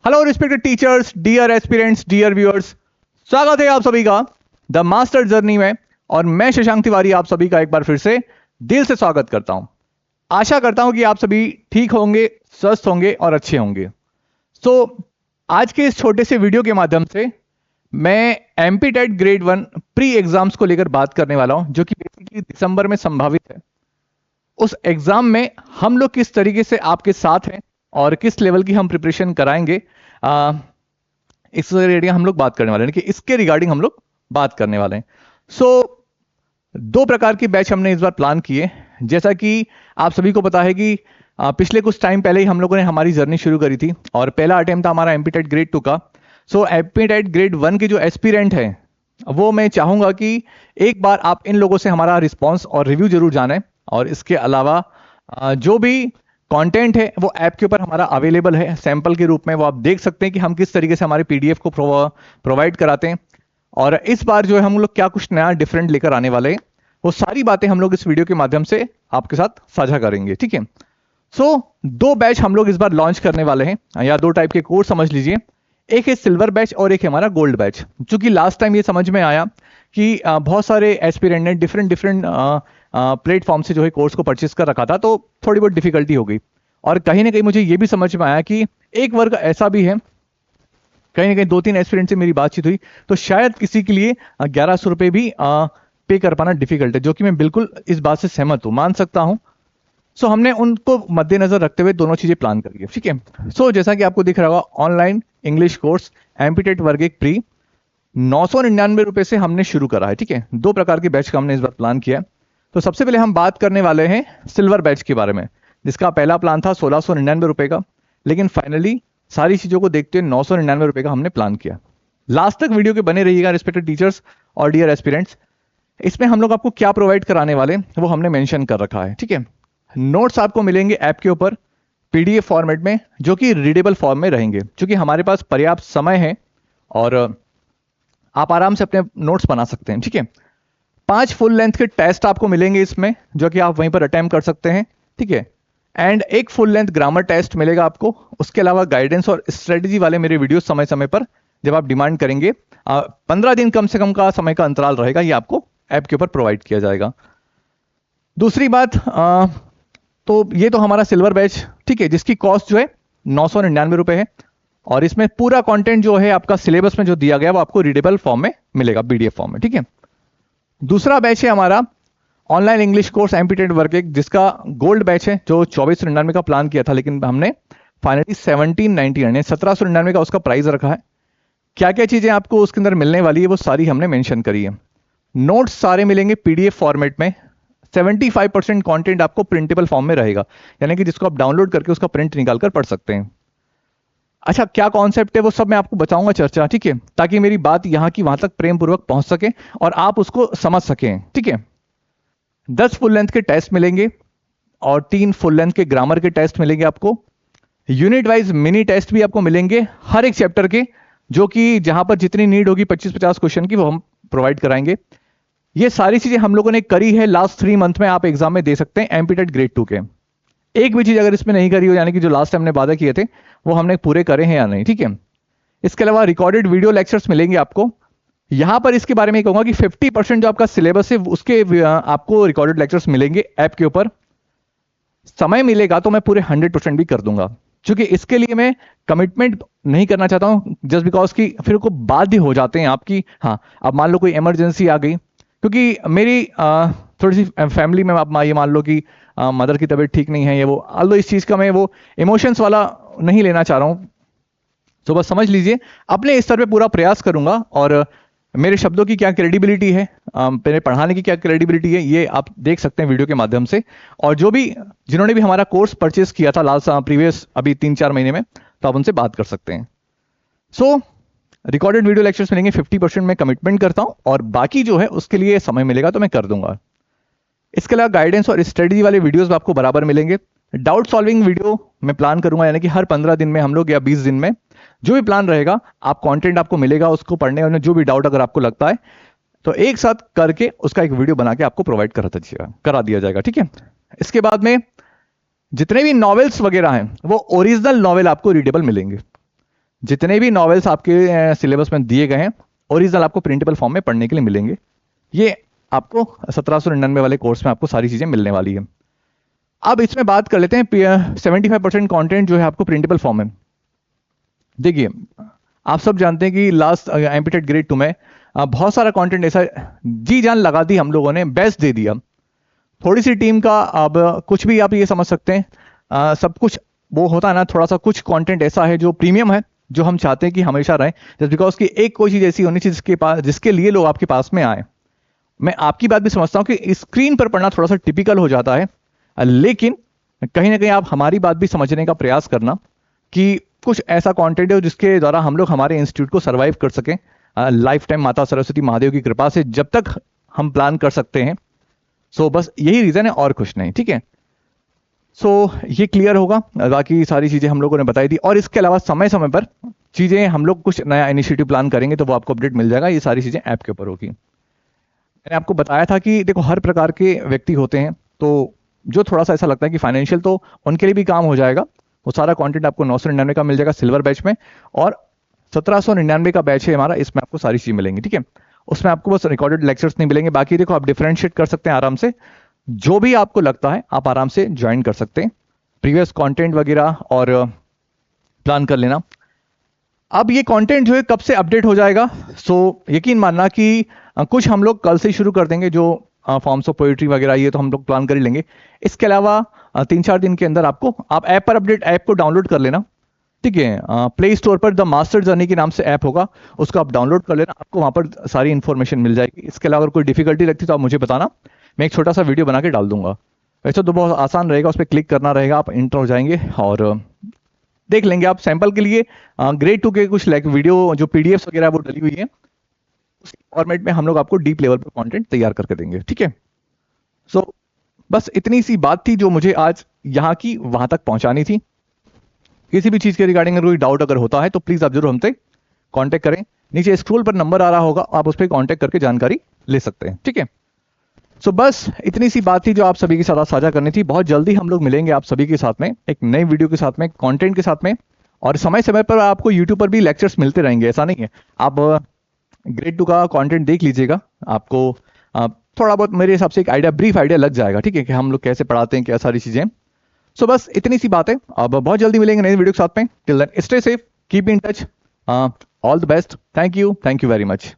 Hello respected teachers, dear aspirants, dear viewers, स्वागत है आप सभी का द मास्टर जर्नी में। और मैं शशांक तिवारी आप सभी का एक बार फिर से दिल से स्वागत करता हूं। आशा करता हूं कि आप सभी ठीक होंगे, स्वस्थ होंगे और अच्छे होंगे। आज के इस छोटे से वीडियो के माध्यम से मैं MP TET grade 1 pre exams को लेकर बात करने वाला हूं, जो कि बेसिकली दिसंबर में संभावित है। उस एग्जाम में हम लोग किस तरीके से आपके साथ हैं और किस लेवल की हम प्रिपरेशन कराएंगे, इस रिगार्डिंग हम लोग बात करने वाले हैं कि इसके रिगार्डिंग हम लोग बात करने वाले हैं। दो प्रकार की बैच हमने इस बार प्लान किए। जैसा कि आप सभी को पता है कि पिछले कुछ टाइम पहले ही हम लोगों ने हमारी जर्नी शुरू करी थी और पहला अटेम्प्ट था हमारा एमपी टेट ग्रेड 2 का। एमपी टेट ग्रेड 1 के जो एस्पिरेंट हैं वो मैं चाहूंगा कि एक बार आप इन लोगों से हमारा रिस्पॉन्स और रिव्यू जरूर जानें। और इसके अलावा जो भी कंटेंट है वो ऐप के ऊपर हमारा अवेलेबल है सैंपल के रूप में, वो आप देख सकते हैं कि हम किस तरीके से हमारे पीडीएफ को प्रोवाइड कराते हैं। और इस बार जो है हम लोग क्या कुछ नया डिफरेंट लेकर आने वाले हैं, वो सारी बातें हम लोग इस वीडियो के माध्यम से आपके साथ साझा करेंगे। ठीक है। दो बैच हम लोग इस बार लॉन्च करने वाले हैं, या दो टाइप के कोर्स समझ लीजिए। एक है सिल्वर बैच और एक है हमारा गोल्ड बैच। चूंकि लास्ट टाइम ये समझ में आया कि बहुत सारे एस्पिरेंट ने डिफरेंट प्लेटफॉर्म से जो है कोर्स को परचेस कर रखा था, तो थोड़ी बहुत डिफिकल्टी हो गई। और कहीं ना कहीं मुझे ये भी समझ में आया कि एक वर्ग ऐसा भी है, कहीं ना कहीं 2-3 एस्पिरेंट से मेरी बातचीत हुई तो शायद किसी के लिए 1100 रुपए भी पे कर पाना डिफिकल्ट है, जो कि मैं बिल्कुल इस बात से सहमत हूं, मान सकता हूं। हमने उनको मद्देनजर रखते हुए दोनों चीजें प्लान करी है। ठीक है। जैसा कि आपको दिख रहा होगा, online English course MP TET वर्ग 1 प्री 999 रुपए से हमने शुरू करा है। ठीक है। दो प्रकार के बैच का हमने इस बार प्लान किया। तो सबसे पहले हम बात करने वाले हैं सिल्वर बैच के बारे में, जिसका पहला प्लान था 1699 रुपए का, लेकिन फाइनली सारी चीजों को देखते हुए 999 रुपए का हमने प्लान किया। लास्ट तक वीडियो के बने रहिएगा रिस्पेक्टेड टीचर्स और डियर एस्पिरेंट्स। इसमें हम लोग आपको क्या प्रोवाइड कराने वाले वो हमने मेंशन कर रखा है। ठीक है। नोट्स आपको मिलेंगे ऐप के ऊपर पीडीएफ फॉर्मेट में, जो कि रीडेबल फॉर्म में रहेंगे, क्योंकि हमारे पास पर्याप्त समय है और आप आराम से अपने नोट्स बना सकते हैं। ठीक है। 5 फुल लेंथ के टेस्ट आपको मिलेंगे इसमें, जो कि आप वहीं पर अटेम्प्ट कर सकते हैं। ठीक है। एंड एक फुल लेंथ ग्रामर टेस्ट मिलेगा आपको। उसके अलावा गाइडेंस और स्ट्रेटेजी वाले मेरे वीडियो समय समय पर जब आप डिमांड करेंगे, 15 दिन कम से कम का समय का अंतराल रहेगा, ये आपको ऐप के ऊपर प्रोवाइड किया जाएगा। दूसरी बात, तो ये तो हमारा सिल्वर बैच, ठीक है, जिसकी कॉस्ट जो है 999 रुपए है। और इसमें पूरा कंटेंट जो है आपका सिलेबस में जो दिया गया वो आपको रीडेबल फॉर्म में मिलेगा, पीडीएफ फॉर्म में। ठीक है। दूसरा बैच है हमारा online English course MP TET वर्ग 1, जिसका गोल्ड बैच है, जो 2499 का प्लान किया था, लेकिन हमने फाइनली 1799 का उसका प्राइस रखा है। क्या क्या चीजें आपको उसके अंदर मिलने वाली है वो सारी हमने मेंशन करी है। नोट्स सारे मिलेंगे पीडीएफ फॉर्मेट में। 75% कंटेंट आपको प्रिंटेबल फॉर्म में रहेगा, यानी कि जिसको आप डाउनलोड करके उसका प्रिंट निकालकर पढ़ सकते हैं। अच्छा, क्या कॉन्सेप्ट है वो सब मैं आपको बताऊंगा चर्चा। ठीक है। ताकि मेरी बात यहां की वहां तक प्रेम पूर्वक पहुंच सके और आप उसको समझ सकें। ठीक है। 10 फुल लेंथ के टेस्ट मिलेंगे और 3 फुल लेंथ के ग्रामर के टेस्ट मिलेंगे आपको। यूनिट वाइज मिनी टेस्ट भी आपको मिलेंगे हर एक चैप्टर के, जो कि जहां पर जितनी नीड होगी 25-50 क्वेश्चन की, वो हम प्रोवाइड कराएंगे। ये सारी चीजें हम लोगों ने करी है लास्ट 3 मंथ में, आप एग्जाम में दे सकते हैं एमपी टेट ग्रेड 2 के। एक भी चीज अगर इसमें नहीं करी हो, यानी कि जो लास्ट टाइम हमने वादा किए थे वो हमने पूरे करे हैं या नहीं। ठीक है। इसके अलावा रिकॉर्डेड वीडियो लेक्चर्स मिलेंगे आपको। यहां पर इसके बारे में कहूंगा कि 50% जो आपका सिलेबस है उसके आपको रिकॉर्डेड लेक्चर्स मिलेंगे ऐप के ऊपर। समय मिलेगा तो मैं पूरे 100% भी कर दूंगा, क्योंकि इसके लिए मैं कमिटमेंट नहीं करना चाहता हूं, जस्ट बिकॉज कि फिर को बाध्य हो जाते हैं आपकी। हाँ, अब मान लो कोई इमरजेंसी आ गई, क्योंकि मेरी थोड़ी सी फैमिली में आप ये मान लो कि मदर की तबीयत ठीक नहीं है, ये वो, ऑल्दो इस चीज का मैं वो इमोशंस वाला नहीं लेना चाह रहा हूं। तो बस समझ लीजिए, अपने स्तर पे पूरा प्रयास करूंगा और मेरे शब्दों की क्या क्रेडिबिलिटी है, मेरे पढ़ाने की क्या क्रेडिबिलिटी है, ये आप देख सकते हैं वीडियो के माध्यम से। और जो भी जिन्होंने भी हमारा कोर्स परचेस किया था लास्ट प्रीवियस अभी 3-4 महीने में, तो आप उनसे बात कर सकते हैं। रिकॉर्डेड वीडियो लेक्चर्स मिलेंगे, 50% मैं कमिटमेंट करता हूं और बाकी जो है उसके लिए समय मिलेगा तो मैं कर दूंगा। इसके अलावा गाइडेंस और स्ट्रेटजी वाले वीडियोस आपको बराबर मिलेंगे। डाउट सॉल्विंग वीडियो मैं प्लान करूंगा, यानी कि हर 15 दिन में हम लोग, या 20 दिन में जो भी प्लान रहेगा, आप कंटेंट आपको मिलेगा, उसको पढ़ने और जो भी डाउट अगर आपको लगता है तो एक साथ करके उसका एक वीडियो बना के आपको प्रोवाइड करा दिया जाएगा। ठीक है। इसके बाद में जितने भी नॉवेल्स वगैरह हैं वो ओरिजिनल नॉवेल आपको रीडेबल मिलेंगे। जितने भी नॉवेल्स आपके सिलेबस में दिए गए हैं ओरिजिनल आपको प्रिंटेबल फॉर्म में पढ़ने के लिए मिलेंगे। ये आपको 1799 वाले कोर्स में आपको सारी चीजें मिलने वाली है। अब इसमें बात कर लेते हैं 75% कंटेंट जो है आपको प्रिंटेबल फॉर्म में। देखिए आप सब जानते हैं कि लास्ट एमपीटेट ग्रेड 2 में बहुत सारा कंटेंट ऐसा जी जान लगा दी, हम लोगों ने बेस्ट दे दिया। थोड़ी सी टीम का अब कुछ भी आप ये समझ सकते हैं, सब कुछ वो होता है ना, थोड़ा सा कुछ कंटेंट ऐसा है जो प्रीमियम है, जो हम चाहते हैं कि हमेशा रहे, जस्ट बिकॉज कि एक कोई चीज ऐसी होनी चाहिए जिसके पास, जिसके लिए लोग आपके पास में आए। मैं आपकी बात भी समझता हूं कि स्क्रीन पर पढ़ना थोड़ा सा टिपिकल हो जाता है, लेकिन कहीं ना कहीं आप हमारी बात भी समझने का प्रयास करना कि कुछ ऐसा कंटेंट है जिसके द्वारा हम लोग हमारे इंस्टीट्यूट को सरवाइव कर सकें लाइफ टाइम माता सरस्वती महादेव की कृपा से, जब तक हम प्लान कर सकते हैं। सो बस यही रीजन है और कुछ नहीं, ठीक है। सो ये क्लियर होगा, बाकी सारी चीजें हम लोगों ने बताई दी। और इसके अलावा समय समय पर चीजें हम लोग कुछ नया इनिशिएटिव प्लान करेंगे तो वो आपको अपडेट मिल जाएगा। ये सारी चीजें ऐप के ऊपर होगी। मैंने आपको बताया था कि देखो हर प्रकार के व्यक्ति होते हैं, तो जो थोड़ा सा ऐसा लगता है कि फाइनेंशियल, तो उनके लिए भी काम हो जाएगा। वो सारा कंटेंट आपको 999 का मिल जाएगा सिल्वर बैच में, और 1799 का बैच है हमारा, इसमें आपको सारी चीज मिलेंगी, ठीक है। उसमें आपको बस रिकॉर्डेड लेक्चर्स नहीं मिलेंगे, बाकी देखो आप डिफरेंशिएट कर सकते हैं आराम से, जो भी आपको लगता है आप आराम से ज्वाइन कर सकते हैं, प्रीवियस कंटेंट वगैरह और प्लान कर लेना। अब ये कंटेंट जो है कब से अपडेट हो जाएगा, सो यकीन मानना कि कुछ हम लोग कल से शुरू कर देंगे, जो फॉर्म्स ऑफ पोएट्री वगैरह ये तो हम लोग प्लान कर ही लेंगे। इसके अलावा 3-4 दिन के अंदर आपको, आप ऐप पर अपडेट, ऐप को डाउनलोड कर लेना, ठीक है। प्ले स्टोर पर द मास्टर जर्नी के नाम से ऐप होगा, उसको आप डाउनलोड कर लेना, आपको वहां पर सारी इंफॉर्मेशन मिल जाएगी। इसके अलावा अगर कोई डिफिकल्टी लगती तो आप मुझे बताना, मैं एक छोटा सा वीडियो बना के डाल दूंगा। वैसे तो बहुत आसान रहेगा, उस पर क्लिक करना रहेगा, आप इंटर हो जाएंगे और देख लेंगे। आप सैंपल के लिए ग्रेड 2 के कुछ वीडियो जो पीडीएफ वगैरह वो डली हुई है, उस फॉर्मेट में हम लोग आपको डीप लेवल पर कंटेंट तैयार करके देंगे, ठीक है। सो बस इतनी सी बात थी जो मुझे आज यहाँ की वहां तक पहुंचानी थी। किसी भी चीज के रिगार्डिंग अगर कोई डाउट अगर होता है तो प्लीज आप जरूर हमसे कांटेक्ट करें। नीचे स्क्रोल पर नंबर आ रहा होगा, आप उस पर कांटेक्ट करके जानकारी ले सकते हैं, ठीक है। सो बस इतनी सी बात थी जो आप सभी के साथ साझा करनी थी। बहुत जल्दी हम लोग मिलेंगे आप सभी के साथ में एक नई वीडियो के साथ में, कंटेंट के साथ में, और समय समय पर आपको यूट्यूब पर भी लेक्चर्स मिलते रहेंगे, ऐसा नहीं है। आप ग्रेड 2 का कंटेंट देख लीजिएगा, आपको थोड़ा बहुत मेरे हिसाब से एक आइडिया, ब्रीफ आइडिया लग जाएगा, ठीक है, कि हम लोग कैसे पढ़ाते हैं, क्या सारी चीजें। सो बस इतनी सी बात है। अब बहुत जल्दी मिलेंगे नई वीडियो के साथ में। Till then stay safe, keep in touch, all the best, thank you very much.